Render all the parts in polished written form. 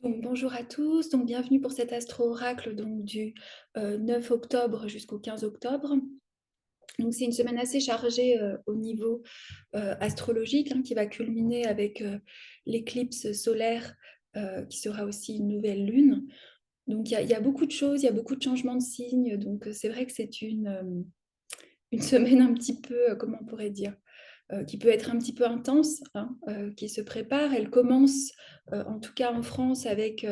Donc, bonjour à tous, donc bienvenue pour cet astro-oracle du 9 octobre jusqu'au 15 octobre. Donc, c'est une semaine assez chargée au niveau astrologique, qui va culminer avec l'éclipse solaire qui sera aussi une nouvelle lune. Donc il y a beaucoup de choses, il y a beaucoup de changements de signes, donc c'est vrai que c'est une semaine un petit peu, comment on pourrait dire, qui peut être un petit peu intense, qui se prépare. Elle commence, en tout cas en France, avec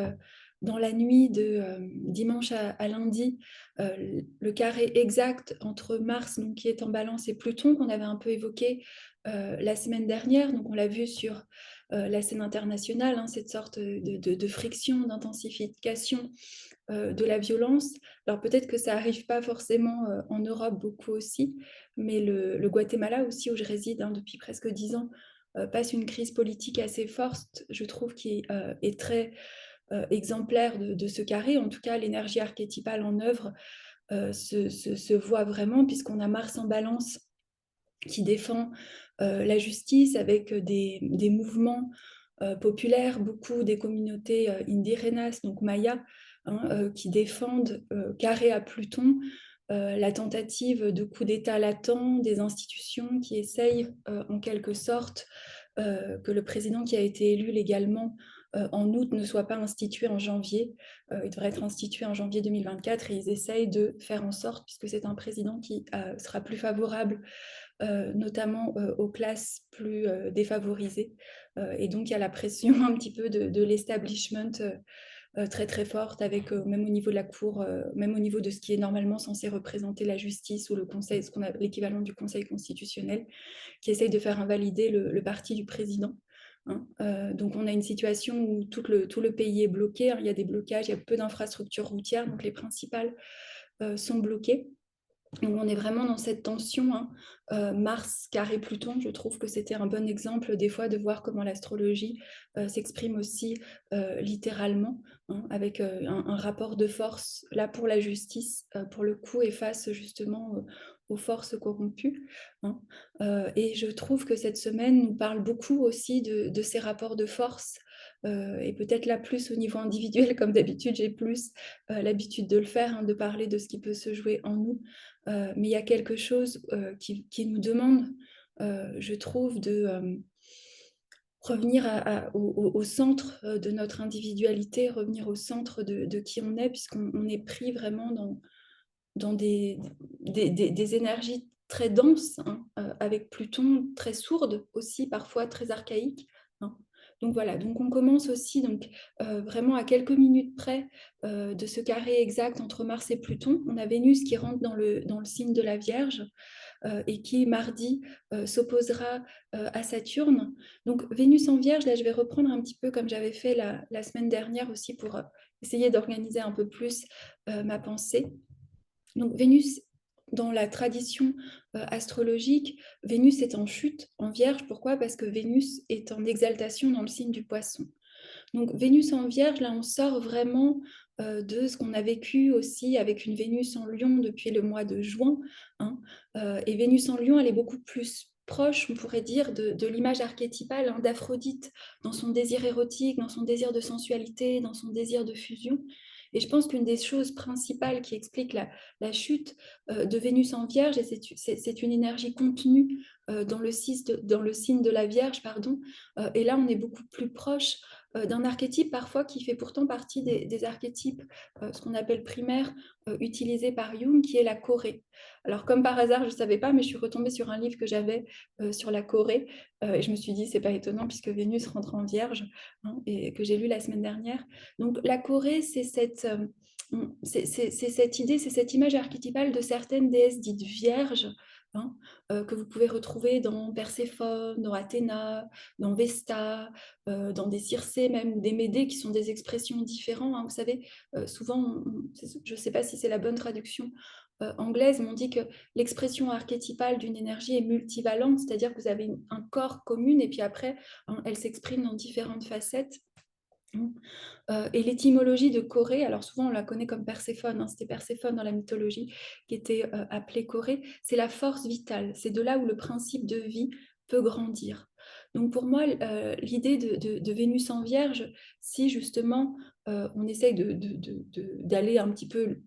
dans la nuit de dimanche à lundi, le carré exact entre Mars, donc, qui est en balance, et Pluton, qu'on avait un peu évoqué la semaine dernière. Donc on l'a vu sur la scène internationale, cette sorte de friction, d'intensification de la violence. Alors peut-être que ça n'arrive pas forcément en Europe beaucoup aussi, mais le Guatemala aussi, où je réside depuis presque 10 ans, passe une crise politique assez forte, je trouve, qui est très exemplaire de ce carré. En tout cas, l'énergie archétypale en œuvre se voit vraiment, puisqu'on a Mars en balance qui défend la justice avec des mouvements populaires, beaucoup des communautés indígenas, donc mayas, qui défendent carré à Pluton la tentative de coup d'État latent des institutions qui essayent en quelque sorte que le président qui a été élu légalement en août ne soit pas institué en janvier. Il devrait être institué en janvier 2024 et ils essayent de faire en sorte, puisque c'est un président qui sera plus favorable notamment aux classes plus défavorisées. Et donc, il y a la pression un petit peu de l'establishment très très forte, avec même au niveau de la Cour, même au niveau de ce qui est normalement censé représenter la justice ou le conseil, ce qu'on a l'équivalent du Conseil constitutionnel, qui essaye de faire invalider le parti du président. Donc on a une situation où tout le pays est bloqué. Il y a des blocages, il y a peu d'infrastructures routières, donc les principales sont bloquées. Donc on est vraiment dans cette tension, Mars carré Pluton. Je trouve que c'était un bon exemple des fois de voir comment l'astrologie s'exprime aussi littéralement, avec un rapport de force là pour la justice, pour le coup, et face justement aux forces corrompues. hein. Et je trouve que cette semaine nous parle beaucoup aussi de ces rapports de force, et peut-être là plus au niveau individuel, comme d'habitude j'ai plus l'habitude de le faire, de parler de ce qui peut se jouer en nous. Mais il y a quelque chose qui nous demande, je trouve, de revenir au centre de notre individualité, revenir au centre de qui on est, puisqu'on est pris vraiment dans des énergies très denses, avec Pluton très sourde aussi, parfois très archaïque. hein. Donc voilà, donc on commence aussi vraiment à quelques minutes près de ce carré exact entre Mars et Pluton. On a Vénus qui rentre dans le signe de la Vierge, et qui mardi s'opposera à Saturne. Donc Vénus en Vierge, là je vais reprendre un petit peu comme j'avais fait la semaine dernière aussi, pour essayer d'organiser un peu plus ma pensée. Donc Vénus, dans la tradition astrologique, Vénus est en chute en Vierge. Pourquoi? Parce que Vénus est en exaltation dans le signe du Poisson. Donc Vénus en Vierge, là on sort vraiment de ce qu'on a vécu aussi avec une Vénus en Lion depuis le mois de juin. Et Vénus en Lion, elle est beaucoup plus proche, on pourrait dire, de l'image archétypale, d'Aphrodite, dans son désir érotique, dans son désir de sensualité, dans son désir de fusion. Et je pense qu'une des choses principales qui explique la chute de Vénus en Vierge, et c'est une énergie contenue dans le signe de la Vierge, pardon. Et là, on est beaucoup plus proche d'un archétype parfois qui fait pourtant partie des archétypes, ce qu'on appelle primaires, utilisés par Jung, qui est la Corée. Alors comme par hasard, je ne savais pas, mais je suis retombée sur un livre que j'avais sur la Corée, et je me suis dit, c'est pas étonnant puisque Vénus rentre en Vierge, et que j'ai lu la semaine dernière. Donc la Corée, c'est cette idée, c'est cette image archétypale de certaines déesses dites vierges, hein, que vous pouvez retrouver dans Perséphone, dans Athéna, dans Vesta, dans des Circé même, ou des Médées, qui sont des expressions différentes. Vous savez, souvent, je ne sais pas si c'est la bonne traduction anglaise, mais on dit que l'expression archétypale d'une énergie est multivalente, c'est-à-dire que vous avez un corps commun, et puis après, elle s'exprime dans différentes facettes. Et l'étymologie de Corée, alors souvent on la connaît comme Perséphone, c'était Perséphone dans la mythologie qui était appelée Corée, c'est la force vitale. C'est de là où le principe de vie peut grandir. Donc pour moi, l'idée de Vénus en Vierge, si justement on essaye d'aller un petit peu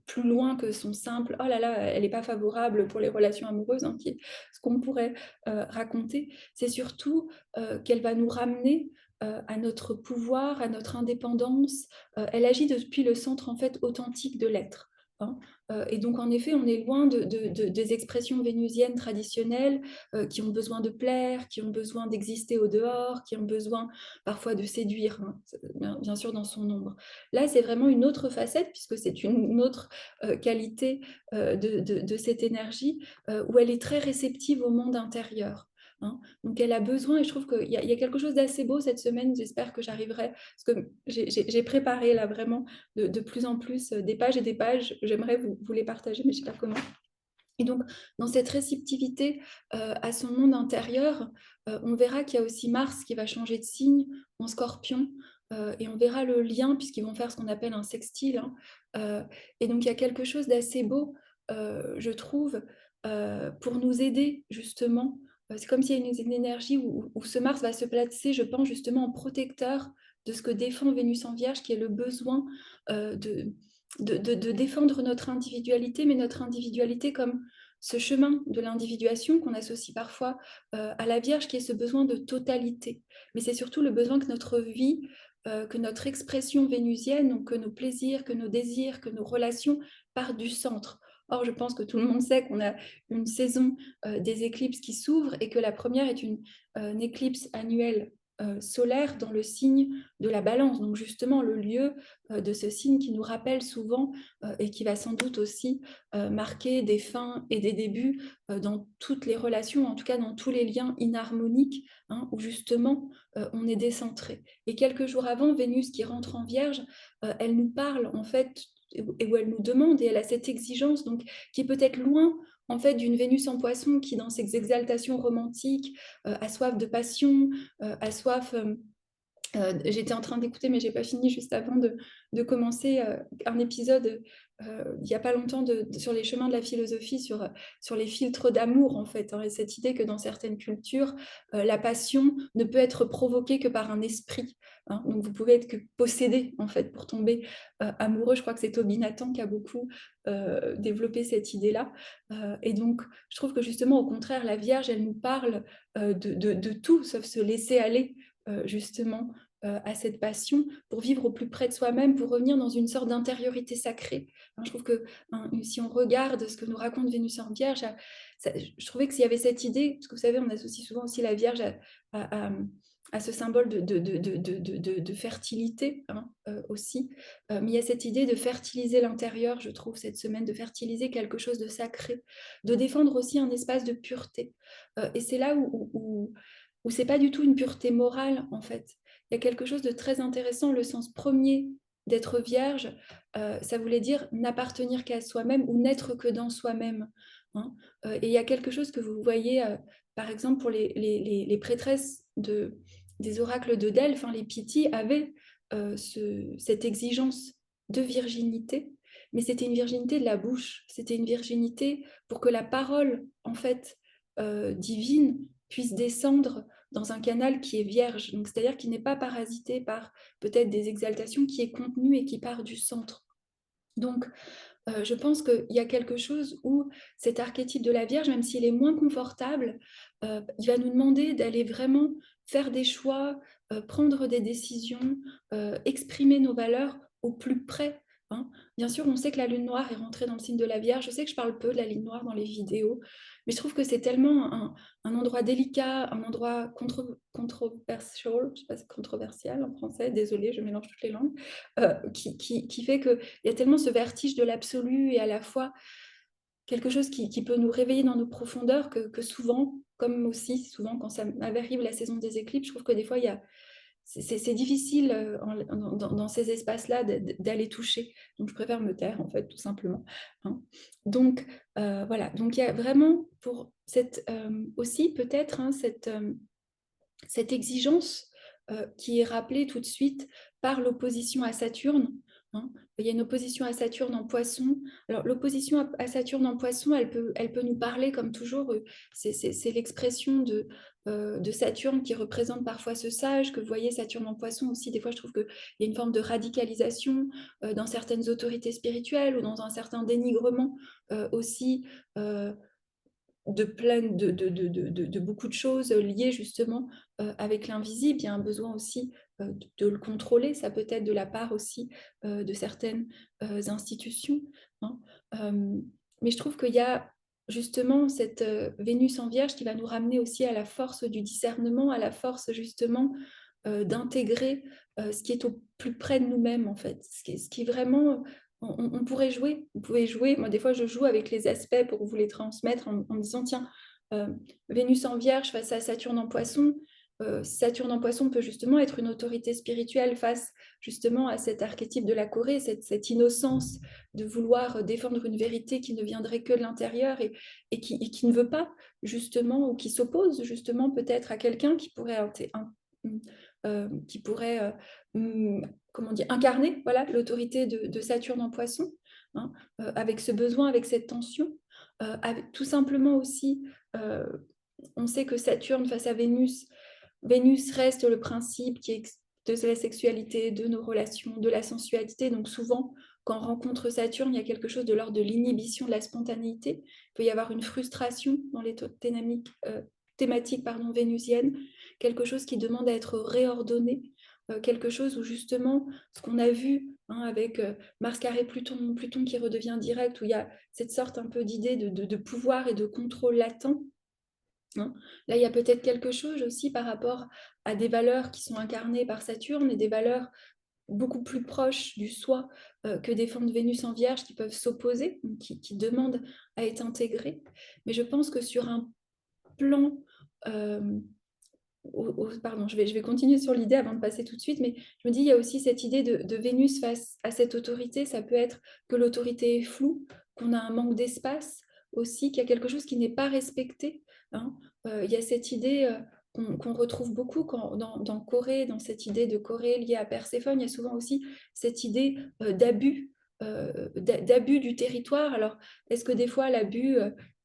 plus loin que son simple « oh là là, elle n'est pas favorable pour les relations amoureuses hein, », qui est ce qu'on pourrait raconter, c'est surtout qu'elle va nous ramener à notre pouvoir, à notre indépendance. Elle agit depuis le centre en fait authentique de l'être. Hein. Et donc en effet, on est loin des expressions vénusiennes traditionnelles qui ont besoin de plaire, qui ont besoin d'exister au dehors, qui ont besoin parfois de séduire, hein, bien sûr dans son ombre. Là, c'est vraiment une autre facette, puisque c'est une autre qualité de cette énergie, où elle est très réceptive au monde intérieur. Hein. Donc elle a besoin, et je trouve qu'il y a quelque chose d'assez beau cette semaine, j'espère que j'arriverai, parce que j'ai préparé là vraiment de plus en plus des pages et des pages, j'aimerais vous les partager, mais je ne sais pas comment. Et donc, dans cette réceptivité à son monde intérieur, on verra qu'il y a aussi Mars qui va changer de signe en Scorpion, et on verra le lien, puisqu'ils vont faire ce qu'on appelle un sextile. Hein. Et donc, il y a quelque chose d'assez beau, je trouve, pour nous aider, justement. C'est comme s'il y a une énergie où ce Mars va se placer, je pense, justement en protecteur de ce que défend Vénus en Vierge, qui est le besoin de défendre notre individualité, mais notre individualité comme ce chemin de l'individuation qu'on associe parfois à la Vierge, qui est ce besoin de totalité. Mais c'est surtout le besoin que notre vie, que notre expression vénusienne, donc que nos plaisirs, que nos désirs, que nos relations partent du centre. Or, je pense que tout le monde sait qu'on a une saison des éclipses qui s'ouvre et que la première est une éclipse annuelle solaire dans le signe de la balance, donc justement le lieu de ce signe qui nous rappelle souvent et qui va sans doute aussi marquer des fins et des débuts dans toutes les relations, en tout cas dans tous les liens inharmoniques, hein, où justement on est décentré. Et quelques jours avant, Vénus qui rentre en Vierge, elle nous parle en fait, et où elle nous demande, et elle a cette exigence donc qui est peut-être loin en fait d'une Vénus en Poisson qui dans ses exaltations romantiques a soif de passion, a soif j'étais en train d'écouter, mais j'ai pas fini juste avant de commencer un épisode il n'y a pas longtemps sur les chemins de la philosophie, sur les filtres d'amour en fait, hein, et cette idée que dans certaines cultures, la passion ne peut être provoquée que par un esprit. Hein, donc vous pouvez être que possédé en fait pour tomber amoureux. Je crois que c'est Toby Nathan qui a beaucoup développé cette idée-là. Et donc je trouve que justement au contraire, la Vierge, elle nous parle de tout sauf se laisser aller justement à cette passion pour vivre au plus près de soi-même, pour revenir dans une sorte d'intériorité sacrée. Hein, je trouve que si on regarde ce que nous raconte Vénus en Vierge, je trouvais que s'il y avait cette idée, parce que vous savez, on associe souvent aussi la Vierge à ce symbole de fertilité hein, aussi, mais il y a cette idée de fertiliser l'intérieur, je trouve, cette semaine, de fertiliser quelque chose de sacré, de défendre aussi un espace de pureté. Et c'est là où c'est pas du tout une pureté morale, en fait. Il y a quelque chose de très intéressant, le sens premier d'être vierge, ça voulait dire n'appartenir qu'à soi-même ou n'être que dans soi-même. Hein. Et il y a quelque chose que vous voyez, par exemple, pour les prêtresses des oracles de Delphes, hein, les Pythie avaient cette exigence de virginité, mais c'était une virginité de la bouche, c'était une virginité pour que la parole, en fait, divine puisse descendre dans un canal qui est vierge, donc c'est-à-dire qui n'est pas parasité par peut-être des exaltations, qui est contenu et qui part du centre. Donc, je pense qu'il y a quelque chose où cet archétype de la Vierge, même s'il est moins confortable, il va nous demander d'aller vraiment faire des choix, prendre des décisions, exprimer nos valeurs au plus près. Hein. Bien sûr, on sait que la lune noire est rentrée dans le signe de la Vierge. Je sais que je parle peu de la ligne noire dans les vidéos, mais je trouve que c'est tellement un endroit délicat, un endroit controversial, je ne sais pas si c'est controversial en français, désolée, je mélange toutes les langues, qui fait qu'il y a tellement ce vertige de l'absolu et à la fois quelque chose qui peut nous réveiller dans nos profondeurs que souvent, comme aussi souvent quand ça arrive la saison des éclipses, je trouve que des fois, c'est difficile dans ces espaces-là d'aller toucher. Donc, je préfère me taire, en fait, tout simplement. Hein. Donc, voilà. Donc, il y a vraiment pour aussi peut-être hein, cette exigence qui est rappelée tout de suite par l'opposition à Saturne, hein. Il y a une opposition à Saturne en Poisson. Alors, l'opposition à Saturne en Poisson, elle peut nous parler comme toujours. C'est l'expression de Saturne qui représente parfois ce sage, que vous voyez Saturne en Poisson aussi. Des fois, je trouve qu'il y a une forme de radicalisation dans certaines autorités spirituelles ou dans un certain dénigrement aussi. De beaucoup de choses liées justement avec l'invisible. Il y a un besoin aussi de le contrôler. Ça peut être de la part aussi de certaines institutions, hein. Euh, mais je trouve qu'il y a justement cette Vénus en Vierge qui va nous ramener aussi à la force du discernement, à la force justement d'intégrer ce qui est au plus près de nous-mêmes en fait, ce qui est vraiment on pourrait jouer, vous pouvez jouer. Moi, des fois, je joue avec les aspects pour vous les transmettre en me disant, tiens, euh, Vénus en Vierge face à Saturne en Poisson. Saturne en Poisson peut justement être une autorité spirituelle face justement à cet archétype de la Corée, cette innocence de vouloir défendre une vérité qui ne viendrait que de l'intérieur et qui ne veut pas justement, ou qui s'oppose justement peut-être à quelqu'un qui pourrait comment dire, incarner voilà, l'autorité de Saturne en Poisson, hein, avec ce besoin, avec cette tension. Tout simplement aussi, on sait que Saturne face à Vénus, Vénus reste le principe qui est de la sexualité, de nos relations, de la sensualité. Donc souvent, quand on rencontre Saturne, il y a quelque chose de l'ordre de l'inhibition de la spontanéité. Il peut y avoir une frustration dans les thématiques vénusiennes, quelque chose qui demande à être réordonné, quelque chose où justement, ce qu'on a vu avec Mars carré Pluton, Pluton qui redevient direct, où il y a cette sorte un peu d'idée de pouvoir et de contrôle latent. Hein. Là, il y a peut-être quelque chose aussi par rapport à des valeurs qui sont incarnées par Saturne et des valeurs beaucoup plus proches du soi que des formes de Vénus en Vierge qui peuvent s'opposer, qui demandent à être intégrées. Mais je pense que sur un plan... pardon, je vais continuer sur l'idée avant de passer tout de suite, mais je me dis, il y a aussi cette idée de Vénus face à cette autorité. Ça peut être que l'autorité est floue, qu'on a un manque d'espace aussi, qu'il y a quelque chose qui n'est pas respecté, hein. Il y a cette idée qu'on retrouve beaucoup dans Corée, dans cette idée de Corée liée à Perséphone. Il y a souvent aussi cette idée d'abus du territoire. Alors, est-ce que des fois l'abus,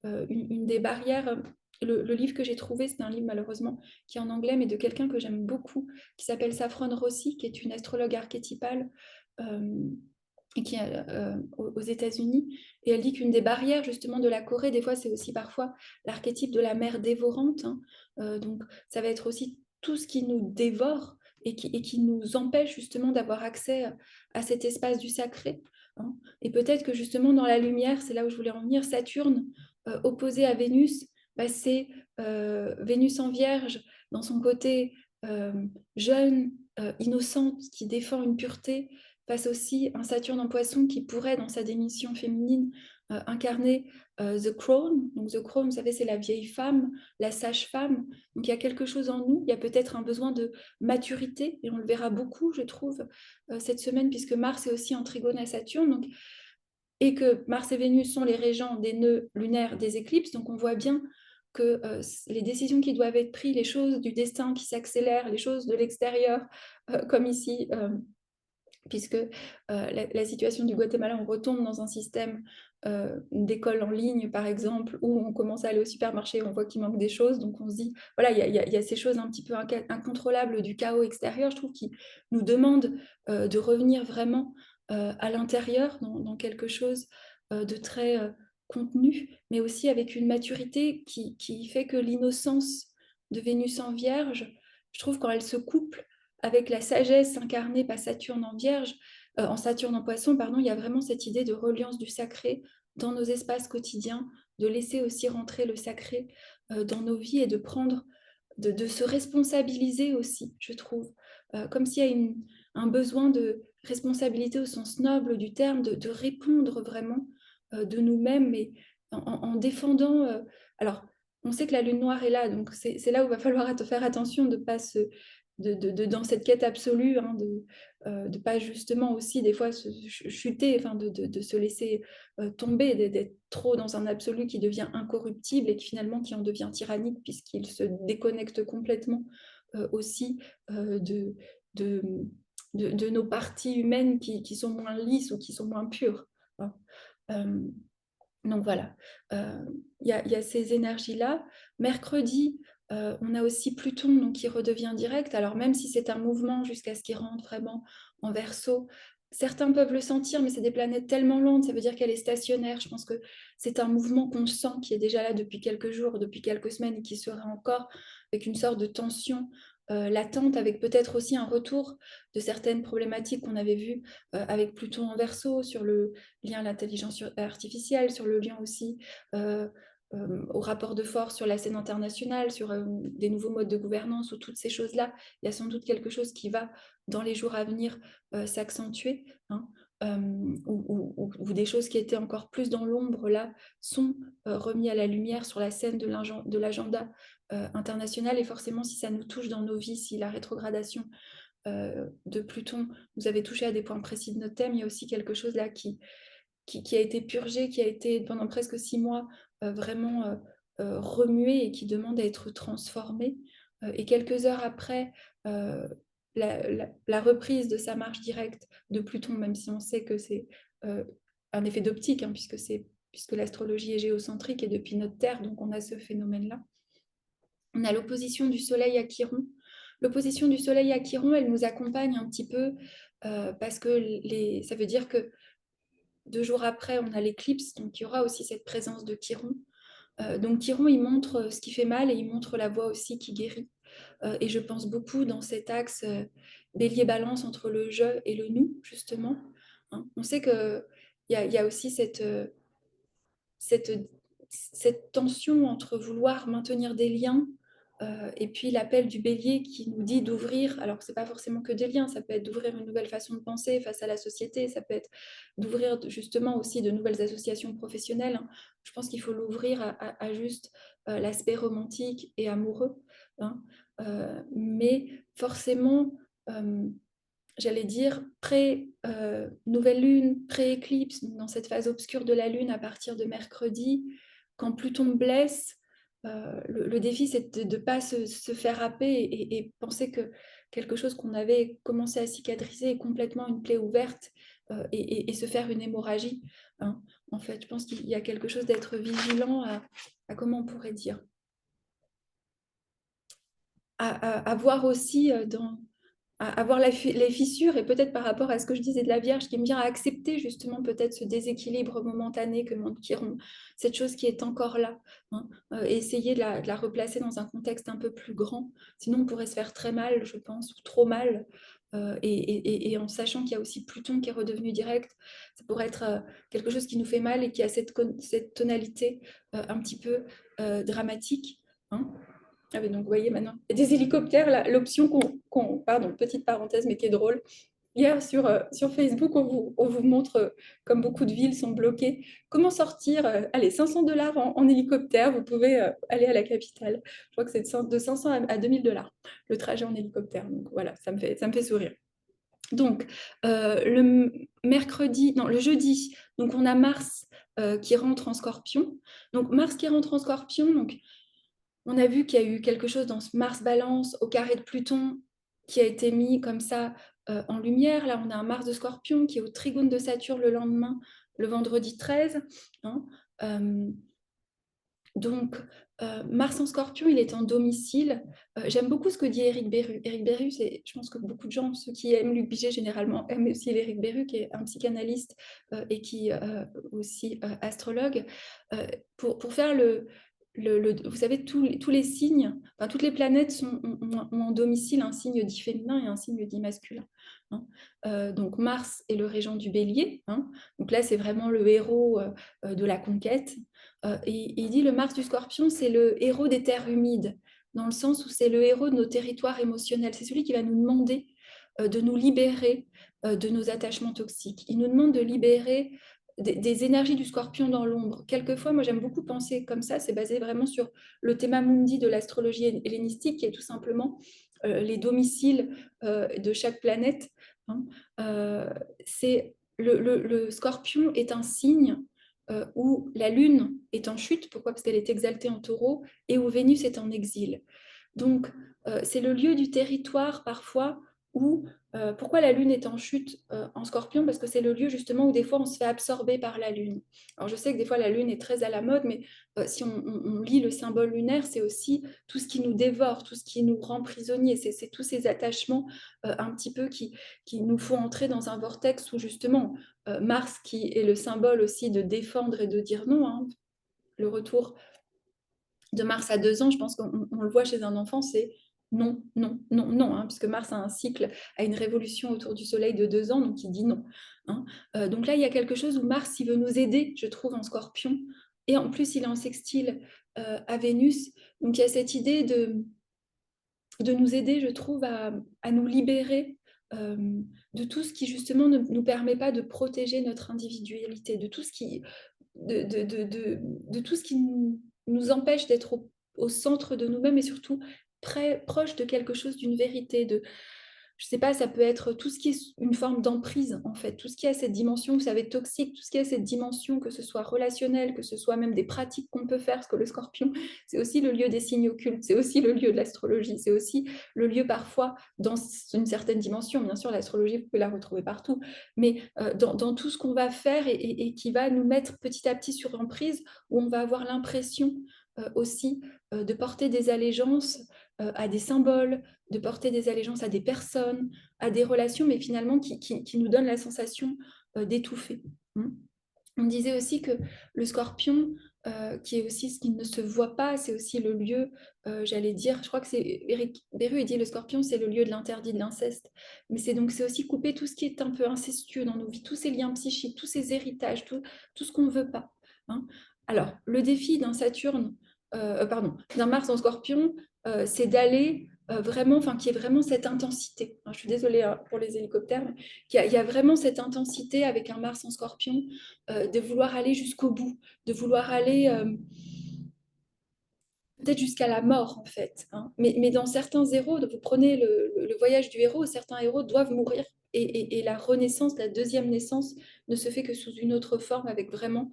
une des barrières, le livre que j'ai trouvé, c'est un livre malheureusement qui est en anglais, mais de quelqu'un que j'aime beaucoup, qui s'appelle Saffron Rossi, qui est une astrologue archétypale et qui est aux États-Unis. Et elle dit qu'une des barrières justement de la Corée, des fois, c'est aussi parfois l'archétype de la mère dévorante, hein. Donc, ça va être aussi tout ce qui nous dévore et qui nous empêche justement d'avoir accès à cet espace du sacré, hein. Et peut-être que justement dans la lumière, c'est là où je voulais en venir, Saturne opposé à Vénus, bah, c'est Vénus en Vierge, dans son côté jeune, innocente, qui défend une pureté, face aussi un Saturne en Poisson qui pourrait, dans sa démission féminine, incarner The Crown. Donc The Crown, vous savez, c'est la vieille femme, la sage-femme. Donc il y a quelque chose en nous, il y a peut-être un besoin de maturité, et on le verra beaucoup, je trouve, cette semaine, puisque Mars est aussi en trigone à Saturne. Donc, et que Mars et Vénus sont les régents des nœuds lunaires des éclipses. Donc on voit bien que les décisions qui doivent être prises, les choses du destin qui s'accélèrent, les choses de l'extérieur, comme ici, puisque la situation du Guatemala, on retombe dans un système d'école en ligne, par exemple, où on commence à aller au supermarché, on voit qu'il manque des choses, donc on se dit, voilà, il y a ces choses un petit peu incontrôlables du chaos extérieur, je trouve, qui nous demandent de revenir vraiment à l'intérieur, dans quelque chose de très contenu, mais aussi avec une maturité qui fait que l'innocence de Vénus en Vierge, je trouve, quand elle se couple avec la sagesse incarnée par Saturne en Vierge, en Saturne en Poisson, pardon, il y a vraiment cette idée de reliance du sacré dans nos espaces quotidiens, de laisser aussi rentrer le sacré dans nos vies et de prendre, de se responsabiliser aussi, je trouve, comme s'il y a un besoin de responsabilité au sens noble du terme, de répondre vraiment de nous-mêmes, mais en défendant. Alors, on sait que la lune noire est là, donc c'est là où il va falloir faire attention de ne pas dans cette quête absolue, hein, de pas justement aussi des fois chuter, enfin de se laisser tomber, d'être trop dans un absolu qui devient incorruptible et qui finalement qui en devient tyrannique puisqu'il se déconnecte complètement aussi de, de, de nos parties humaines qui sont moins lisses ou qui sont moins pures, hein. Euh, donc voilà, il y a ces énergies-là. Mercredi, on a aussi Pluton donc, qui redevient direct. Alors même si c'est un mouvement jusqu'à ce qu'il rentre vraiment en Verseau, certains peuvent le sentir, mais c'est des planètes tellement lentes, ça veut dire qu'elle est stationnaire. Je pense que c'est un mouvement qu'on sent, qui est déjà là depuis quelques jours, depuis quelques semaines, et qui sera encore avec une sorte de tension latente, avec peut-être aussi un retour de certaines problématiques qu'on avait vues avec Pluton en Verseau, sur le lien à l'intelligence artificielle, sur le lien aussi au rapport de force sur la scène internationale, sur des nouveaux modes de gouvernance ou toutes ces choses-là. Il y a sans doute quelque chose qui va, dans les jours à venir, s'accentuer, hein, ou des choses qui étaient encore plus dans l'ombre, là, sont remis à la lumière sur la scène de l'agenda international. Et forcément, si ça nous touche dans nos vies, si la rétrogradation de Pluton nous avait touché à des points précis de notre thème, il y a aussi quelque chose là qui a été purgé, qui a été pendant presque 6 mois vraiment remué et qui demande à être transformé. Et quelques heures après la reprise de sa marche directe de Pluton, même si on sait que c'est un effet d'optique, hein, puisque l'astrologie est géocentrique et depuis notre Terre, donc on a ce phénomène-là. On a l'opposition du Soleil à Chiron. L'opposition du Soleil à Chiron, elle nous accompagne un petit peu parce que ça veut dire que 2 jours après, on a l'éclipse, donc il y aura aussi cette présence de Chiron. Donc Chiron, il montre ce qui fait mal et il montre la voie aussi qui guérit. Et je pense beaucoup dans cet axe bélier-balance entre le je et le nous, justement, hein. On sait qu'il y a aussi cette, cette tension entre vouloir maintenir des liens et puis l'appel du bélier qui nous dit d'ouvrir, alors c'est pas forcément que des liens, ça peut être d'ouvrir une nouvelle façon de penser face à la société, ça peut être d'ouvrir justement aussi de nouvelles associations professionnelles, hein. Je pense qu'il faut l'ouvrir à juste l'aspect romantique et amoureux, hein. Mais forcément, j'allais dire, pré-nouvelle lune, pré-éclipse, dans cette phase obscure de la lune à partir de mercredi, quand Pluton blesse, le défi, c'est de ne pas se faire happer et penser que quelque chose qu'on avait commencé à cicatriser est complètement une plaie ouverte et se faire une hémorragie, hein. En fait, je pense qu'il y a quelque chose d'être vigilant à comment on pourrait dire, à voir aussi à voir les fissures et peut-être par rapport à ce que je disais de la Vierge qui aime bien accepter justement peut-être ce déséquilibre momentané que montre Chiron, cette chose qui est encore là, hein, et essayer de la replacer dans un contexte un peu plus grand. Sinon, on pourrait se faire très mal, je pense, ou trop mal. Et en sachant qu'il y a aussi Pluton qui est redevenu direct, ça pourrait être quelque chose qui nous fait mal et qui a cette tonalité un petit peu dramatique, hein. Ah oui, donc vous voyez maintenant, il y a des hélicoptères, là, l'option pardon, petite parenthèse, mais qui est drôle. Hier, sur Facebook, on vous montre, comme beaucoup de villes sont bloquées, comment sortir, allez, 500 $ en hélicoptère, vous pouvez aller à la capitale. Je crois que c'est de 500 à 2000 $ le trajet en hélicoptère. Donc voilà, ça me fait sourire. Donc, le jeudi, donc on a Mars qui rentre en Scorpion. Donc Mars qui rentre en Scorpion, donc on a vu qu'il y a eu quelque chose dans ce Mars Balance au carré de Pluton qui a été mis comme ça en lumière. Là, on a un Mars de Scorpion qui est au trigone de Saturne le lendemain, le vendredi 13, hein. Euh, donc, Mars en Scorpion, il est en domicile. J'aime beaucoup ce que dit Éric Beru. Éric Beru, je pense que beaucoup de gens, ceux qui aiment Luc Biget généralement, aiment aussi Éric Beru, qui est un psychanalyste et qui aussi astrologue, pour faire vous savez, tous les signes, enfin, toutes les planètes ont en domicile un signe dit féminin et un signe dit masculin, hein. Donc Mars est le régent du Bélier, hein. Donc là, c'est vraiment le héros de la conquête. Et il dit le Mars du Scorpion, c'est le héros des terres humides, dans le sens où c'est le héros de nos territoires émotionnels. C'est celui qui va nous demander de nous libérer de nos attachements toxiques. Il nous demande de libérer des énergies du Scorpion dans l'ombre. Quelquefois, moi j'aime beaucoup penser comme ça, c'est basé vraiment sur le thema mundi de l'astrologie hellénistique, qui est tout simplement les domiciles de chaque planète, hein. C'est le Scorpion est un signe où la Lune est en chute, pourquoi? Parce qu'elle est exaltée en taureau, et où Vénus est en exil. Donc, c'est le lieu du territoire parfois où Pourquoi la Lune est en chute en Scorpion? Parce que c'est le lieu justement où des fois on se fait absorber par la Lune. Alors je sais que des fois la Lune est très à la mode, mais si on lit le symbole lunaire, c'est aussi tout ce qui nous dévore, tout ce qui nous rend prisonniers, c'est tous ces attachements un petit peu qui nous font entrer dans un vortex où justement Mars, qui est le symbole aussi de défendre et de dire non, hein, le retour de Mars à 2 ans, je pense qu'on le voit chez un enfant, c'est non, non, non, non, hein, puisque Mars a un cycle, a une révolution autour du Soleil de 2 ans, donc il dit non. Hein. Donc là, il y a quelque chose où Mars, il veut nous aider, je trouve, en Scorpion, et en plus, il est en sextile à Vénus, donc il y a cette idée de nous aider, je trouve, à nous libérer de tout ce qui, justement, ne nous permet pas de protéger notre individualité, de tout ce qui de tout ce qui nous empêche d'être au centre de nous-mêmes et surtout proche de quelque chose, d'une vérité, je sais pas, ça peut être tout ce qui est une forme d'emprise, en fait, tout ce qui a cette dimension, vous savez, toxique, tout ce qui a cette dimension, que ce soit relationnel, que ce soit même des pratiques qu'on peut faire, parce que le Scorpion, c'est aussi le lieu des signes occultes, c'est aussi le lieu de l'astrologie, c'est aussi le lieu parfois, dans une certaine dimension, bien sûr, l'astrologie, vous pouvez la retrouver partout, mais dans tout ce qu'on va faire et qui va nous mettre petit à petit sur emprise, où on va avoir l'impression aussi de porter des allégeances à des symboles, de porter des allégeances à des personnes, à des relations, mais finalement qui nous donnent la sensation d'étouffer. On disait aussi que le Scorpion, qui est aussi ce qui ne se voit pas, c'est aussi le lieu, j'allais dire, je crois que c'est Éric Beru, il dit le Scorpion, c'est le lieu de l'interdit, de l'inceste. Mais c'est aussi couper tout ce qui est un peu incestueux dans nos vies, tous ces liens psychiques, tous ces héritages, tout ce qu'on ne veut pas. Hein. Alors, le défi d'un Saturne, pardon, d'un Mars en Scorpion, c'est d'aller vraiment, enfin, qu'il y ait vraiment cette intensité. Je suis désolée pour les hélicoptères, mais il y a vraiment cette intensité avec un Mars en Scorpion, de vouloir aller jusqu'au bout, de vouloir aller peut-être jusqu'à la mort en fait. Hein. Mais dans certains héros, vous prenez le voyage du héros, certains héros doivent mourir. Et la renaissance, la deuxième naissance, ne se fait que sous une autre forme, avec vraiment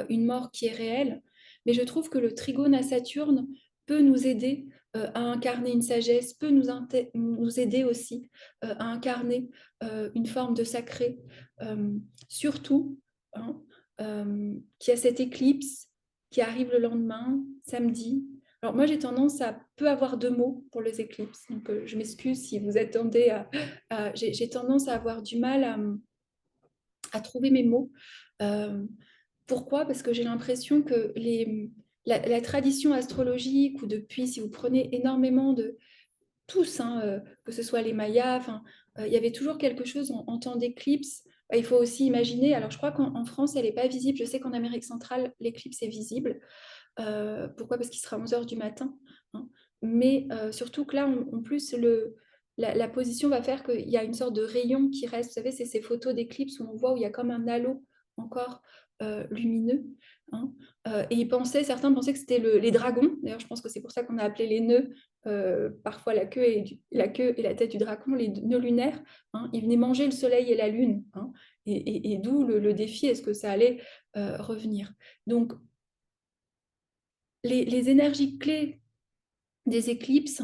une mort qui est réelle. Mais je trouve que le trigone à Saturne peut nous aider à incarner une sagesse, peut nous aider aussi à incarner une forme de sacré. Surtout, hein, qu'il y a cette éclipse qui arrive le lendemain, samedi. Alors moi, j'ai tendance à peu avoir de mots pour les éclipses, donc je m'excuse si vous attendez j'ai tendance à avoir du mal à trouver mes mots. Euh, Pourquoi? Parce que j'ai l'impression que la tradition astrologique, ou depuis, si vous prenez énormément de tous, hein, que ce soit les Mayas, il y avait toujours quelque chose en temps d'éclipse. Il faut aussi imaginer, alors je crois qu'en France, elle n'est pas visible. Je sais qu'en Amérique centrale, l'éclipse est visible. Pourquoi? Parce qu'il sera 11 heures du matin. Hein. Mais surtout que là, en plus, la position va faire qu'il y a une sorte de rayon qui reste. Vous savez, c'est ces photos d'éclipse où on voit où il y a comme un halo encore lumineux. Hein. Et certains pensaient que c'était les dragons. D'ailleurs, je pense que c'est pour ça qu'on a appelé les nœuds, parfois la queue et la tête du dragon, les nœuds lunaires. Hein. Ils venaient manger le soleil et la lune. Hein. Et d'où le défi, est-ce que ça allait revenir? Donc, les énergies clés des éclipses,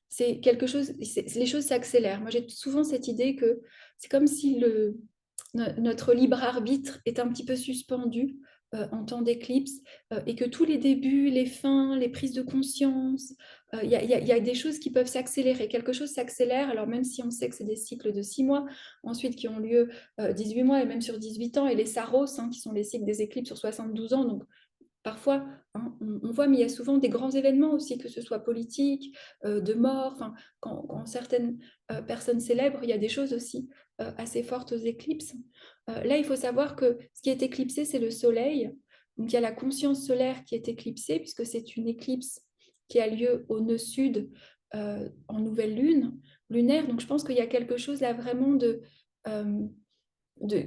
c'est quelque chose, les choses s'accélèrent. Moi, j'ai souvent cette idée que c'est comme si notre libre arbitre est un petit peu suspendu en temps d'éclipse, et que tous les débuts, les fins, les prises de conscience, y a des choses qui peuvent s'accélérer. Quelque chose s'accélère, alors même si on sait que c'est des cycles de 6 mois, ensuite qui ont lieu 18 mois et même sur 18 ans, et les Saros, hein, qui sont les cycles des éclipses sur 72 ans, donc parfois, hein, on voit, mais il y a souvent des grands événements aussi, que ce soit politique, de mort. Quand certaines personnes célèbrent, il y a des choses aussi assez fortes aux éclipses. Là, il faut savoir que ce qui est éclipsé, c'est le Soleil. Donc, il y a la conscience solaire qui est éclipsée, puisque c'est une éclipse qui a lieu au nœud sud en nouvelle lune lunaire. Donc, je pense qu'il y a quelque chose là vraiment euh,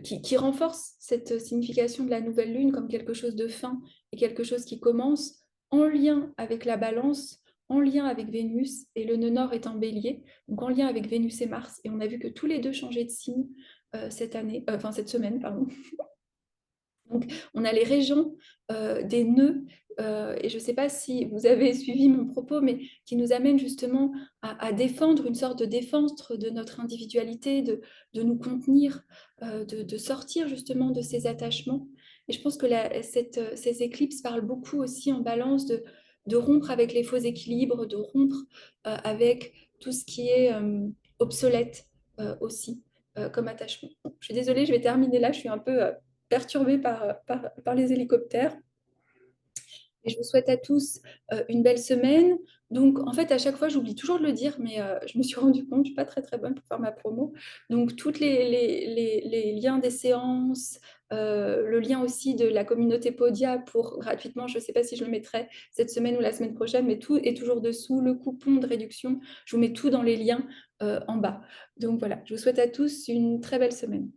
qui renforce cette signification de la nouvelle lune comme quelque chose de fin et quelque chose qui commence, en lien avec la balance, en lien avec Vénus, et le nœud nord est en bélier, donc en lien avec Vénus et Mars. Et on a vu que tous les deux changeaient de signe cette semaine, pardon. Donc, on a les régents des nœuds et je ne sais pas si vous avez suivi mon propos, mais qui nous amène justement à défendre une sorte de défense de notre individualité, de nous contenir, de sortir justement de ces attachements. Et je pense que ces éclipses parlent beaucoup aussi en balance de rompre avec les faux équilibres, de rompre avec tout ce qui est obsolète aussi comme attachement. Bon, je suis désolée, je vais terminer là, je suis un peu perturbée par les hélicoptères. Et je vous souhaite à tous une belle semaine. Donc, en fait, à chaque fois, j'oublie toujours de le dire, mais je me suis rendu compte, je ne suis pas très très bonne pour faire ma promo. Donc, tous les liens des séances, le lien aussi de la communauté Podia pour gratuitement, je ne sais pas si je le mettrai cette semaine ou la semaine prochaine, mais tout est toujours dessous. Le coupon de réduction, je vous mets tout dans les liens en bas. Donc voilà, je vous souhaite à tous une très belle semaine.